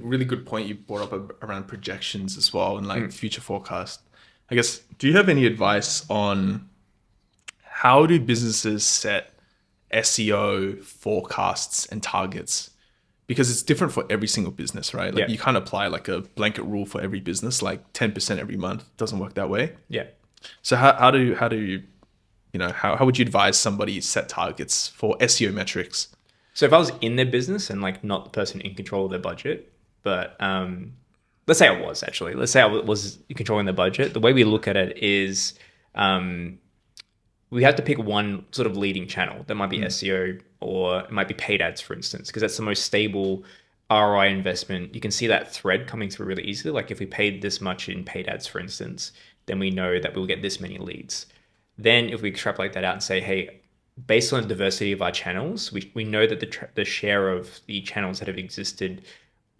really good point you brought up around projections as well and like future forecast. I guess, do you have any advice on how do businesses set SEO forecasts and targets? Because it's different for every single business, right? Like Yeah. you can't apply like a blanket rule for every business, like 10% every month. It doesn't work that way. Yeah. So how do you, how would you advise somebody set targets for SEO metrics? So if I was in their business and like not the person in control of their budget, but let's say I was actually, let's say I was controlling their budget. The way we look at it is um, we have to pick one sort of leading channel. That might be SEO or it might be paid ads, for instance, because that's the most stable ROI investment. You can see that thread coming through really easily. Like if we paid this much in paid ads, for instance, then we know that we'll get this many leads. Then if we extrapolate that out and say, hey, based on the diversity of our channels, we know that the share of the channels that have existed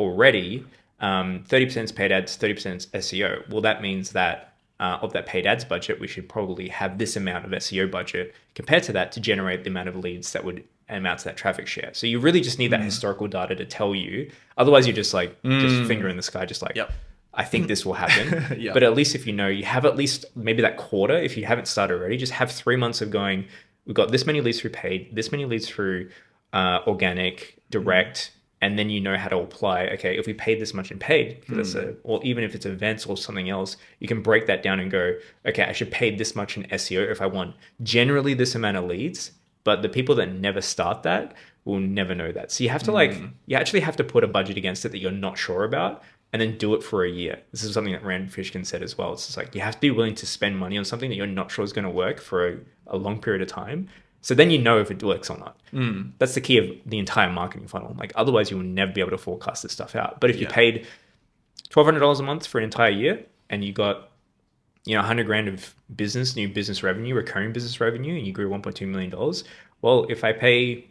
already, 30% is paid ads, 30% is SEO. Well, that means that of that paid ads budget, we should probably have this amount of SEO budget compared to that to generate the amount of leads that would amount to that traffic share. So you really just need that historical data to tell you. Otherwise, you're just like, just finger in the sky, just like, Yep. I think this will happen. Yeah. But at least if you know, you have at least maybe that quarter, if you haven't started already, just have 3 months of going, we've got this many leads through paid, this many leads through organic, direct, and then you know how to apply, okay, if we paid this much in paid, because or even if it's events or something else, you can break that down and go, okay, I should pay this much in SEO if I want generally this amount of leads, but the people that never start that will never know that. So you have to you actually have to put a budget against it that you're not sure about and then do it for a year. This is something that Rand Fishkin said as well. It's just like, you have to be willing to spend money on something that you're not sure is going to work for a long period of time. So then you know if it works or not. That's the key of the entire marketing funnel. Like otherwise you will never be able to forecast this stuff out. But if you paid $1,200 a month for an entire year and you got, 100 grand of new business revenue, recurring business revenue, and you grew $1.2 million. Well, if I pay,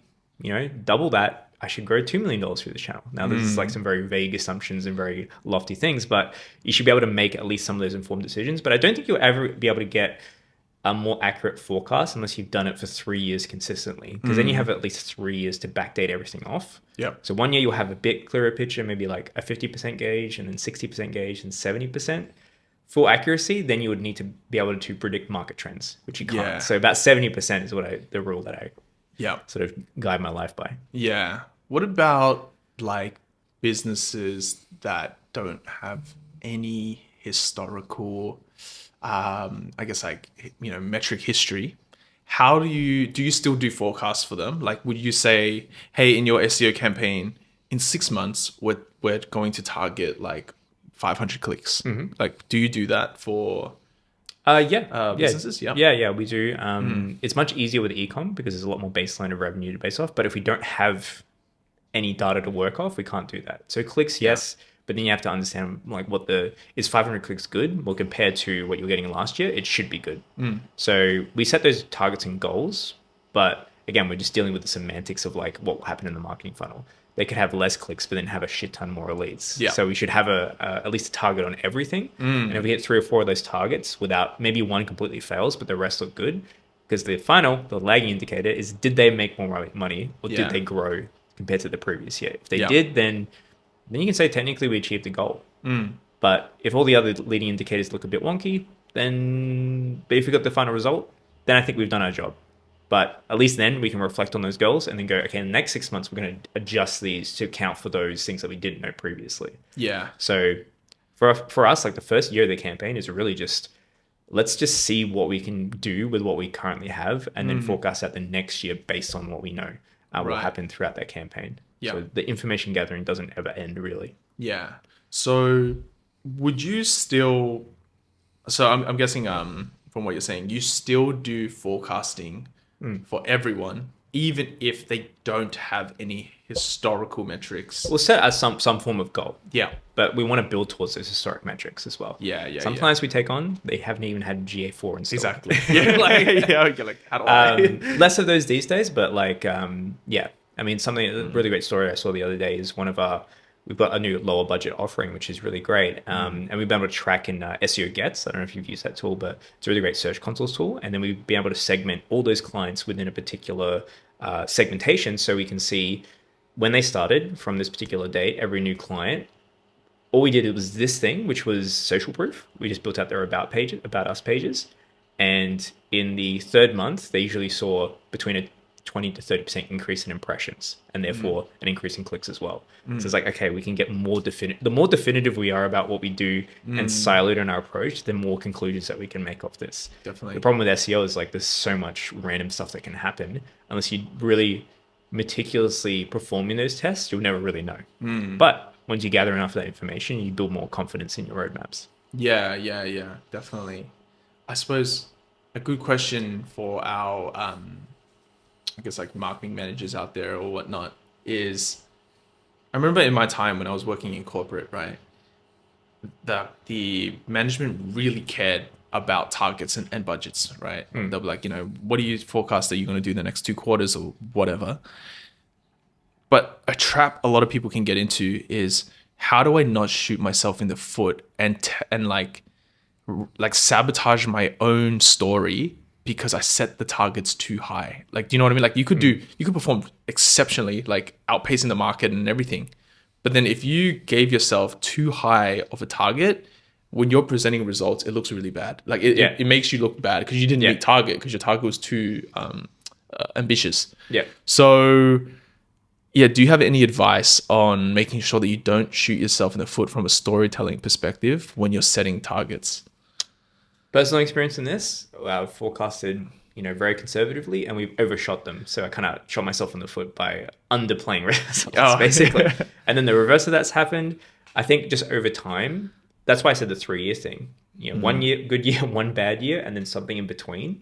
double that, I should grow $2 million through this channel. Now, this is like some very vague assumptions and very lofty things, but you should be able to make at least some of those informed decisions. But I don't think you'll ever be able to get a more accurate forecast unless you've done it for 3 years consistently, because then you have at least 3 years to backdate everything off. Yep. So 1 year you'll have a bit clearer picture, maybe like a 50% gauge and then 60% gauge and 70% full accuracy. Then you would need to be able to predict market trends, which you can't. Yeah. So about 70% is the rule that I Yep. sort of guide my life by. Yeah. What about like businesses that don't have any historical, I guess like, metric history? How do you still do forecasts for them? Like, would you say, hey, in your SEO campaign, in 6 months, we're going to target like 500 clicks? Like, do you do that for businesses? Yeah, we do. It's much easier with e-com because there's a lot more baseline of revenue to base off. But if we don't have any data to work off, we can't do that. So clicks, yes, but then you have to understand like is 500 clicks good? Well, compared to what you were getting last year, it should be good. So we set those targets and goals, but again, we're just dealing with the semantics of like what will happen in the marketing funnel. They could have less clicks, but then have a shit ton more leads. Yeah. So we should have at least a target on everything. And if we hit 3 or 4 of those targets without, maybe one completely fails, but the rest look good, because the lagging indicator is, did they make more money or did they grow compared to the previous year? If they did, then you can say technically we achieved the goal. But if all the other leading indicators look a bit wonky, but if we got the final result, then I think we've done our job. But at least then we can reflect on those goals and then go, okay, in the next 6 months, we're going to adjust these to account for those things that we didn't know previously. Yeah. So for us, like the first year of the campaign is really just, let's just see what we can do with what we currently have and then forecast out the next year based on what we know will happen throughout that campaign. Yeah. So the information gathering doesn't ever end, really. Yeah. So would you still, so I'm guessing from what you're saying, you still do forecasting for everyone, even if they don't have any historical metrics? We'll set as some form of goal. Yeah. But we want to build towards those historic metrics as well. Yeah. Some clients we take on, they haven't even had GA4 installed. Exactly. Yeah. Like, how do I? Less of those these days, but like, yeah. I mean, a really great story I saw the other day is we've got a new lower budget offering, which is really great. And we've been able to track in SEO Gets. I don't know if you've used that tool, but it's a really great search console tool. And then we've been able to segment all those clients within a particular segmentation. So we can see when they started from this particular date, every new client, all we did was this thing, which was social proof. We just built out their about us pages. And in the third month, they usually saw between a 20 to 30% increase in impressions and therefore an increase in clicks as well. So it's like, okay, we can get more definitive. The more definitive we are about what we do and siloed in our approach, the more conclusions that we can make off this. Definitely. The problem with SEO is like there's so much random stuff that can happen. Unless you really meticulously performing those tests, you'll never really know. But once you gather enough of that information, you build more confidence in your roadmaps. Yeah, definitely. I suppose a good question for our, I guess like marketing managers out there or whatnot is, I remember in my time when I was working in corporate, right, the management really cared about targets and budgets, right? They'll be like, what do you forecast that you're going to do the next 2 quarters or whatever? But a trap a lot of people can get into is, how do I not shoot myself in the foot and like sabotage my own story because I set the targets too high? Like, do you know what I mean? Like you could perform exceptionally, like outpacing the market and everything. But then if you gave yourself too high of a target, when you're presenting results, it looks really bad. Like it makes you look bad because you didn't meet target, because your target was too ambitious. Yeah. So yeah, do you have any advice on making sure that you don't shoot yourself in the foot from a storytelling perspective when you're setting targets? Personal experience in this, I've forecasted, very conservatively, and we've overshot them. So I kind of shot myself in the foot by underplaying results, basically. And then the reverse of that's happened. I think just over time, that's why I said the 3-year thing. 1 year, good year, 1 bad year, and then something in between.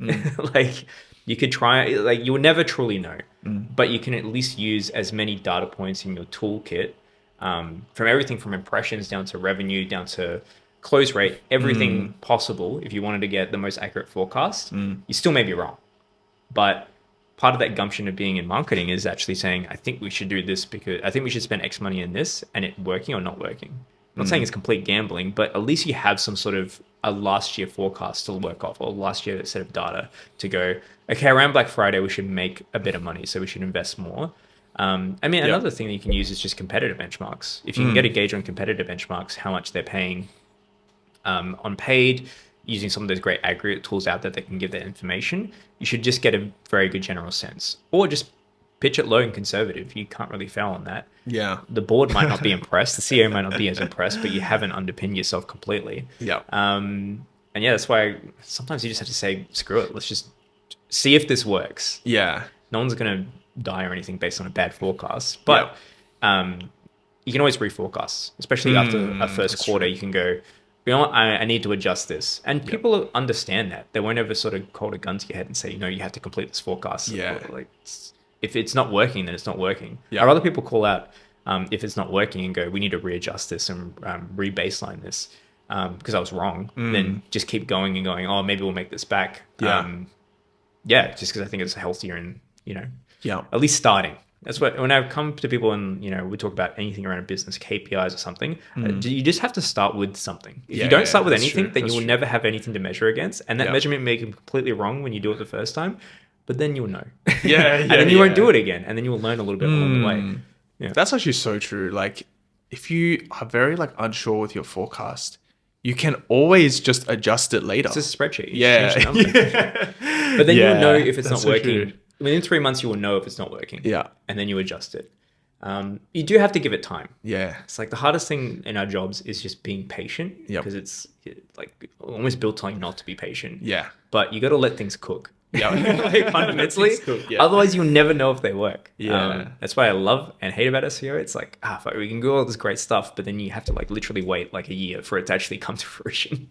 Like you could try, like you will never truly know, but you can at least use as many data points in your toolkit, from everything from impressions down to revenue, down to close rate, everything possible. If you wanted to get the most accurate forecast, you still may be wrong. But part of that gumption of being in marketing is actually saying, I think we should do this because I think we should spend X money in this, and it working or not working. I'm not saying it's complete gambling, but at least you have some sort of a last year forecast to work off, or last year set of data to go, okay, around Black Friday, we should make a bit of money, so we should invest more. Another thing that you can use is just competitive benchmarks. If you can get a gauge on competitive benchmarks, how much they're paying on paid, using some of those great aggregate tools out there that can give that information, you should just get a very good general sense. Or just pitch it low and conservative. You can't really fail on that. Yeah. The board might not be impressed. The CEO might not be as impressed, but you haven't underpinned yourself completely. Yeah. That's why sometimes you just have to say, screw it. Let's just see if this works. Yeah. No one's going to die or anything based on a bad forecast. But you can always reforecast, especially after a first quarter. You can go, I need to adjust this. And people understand that. They won't ever sort of hold a gun to your head and say, you have to complete this forecast. Yeah. Like, if it's not working, then it's not working. Yeah. I'd rather people call out if it's not working and go, we need to readjust this and re-baseline this because I was wrong. Then just keep going and going, oh, maybe we'll make this back. Just because I think it's healthier and, at least starting. That's what, when I come to people and, we talk about anything around a business, KPIs or something, you just have to start with something. If you don't start with anything, then you will never have anything to measure against. And that measurement may be completely wrong when you do it the first time, but then you'll know. And then you won't do it again. And then you'll learn a little bit along the way. Yeah. That's actually so true. Like if you are very unsure with your forecast, you can always just adjust it later. It's a spreadsheet. But then you'll know if it's not working. True. Within 3 months, you will know if it's not working. Yeah. And then you adjust it. You do have to give it time. Yeah. It's like the hardest thing in our jobs is just being patient. Because it's like almost built on not to be patient. Yeah. But you got to let things cook. Yeah. Fundamentally. Otherwise, you'll never know if they work. Yeah. That's why I love and hate about SEO. It's like, fuck, we can do all this great stuff, but then you have to literally wait a year for it to actually come to fruition.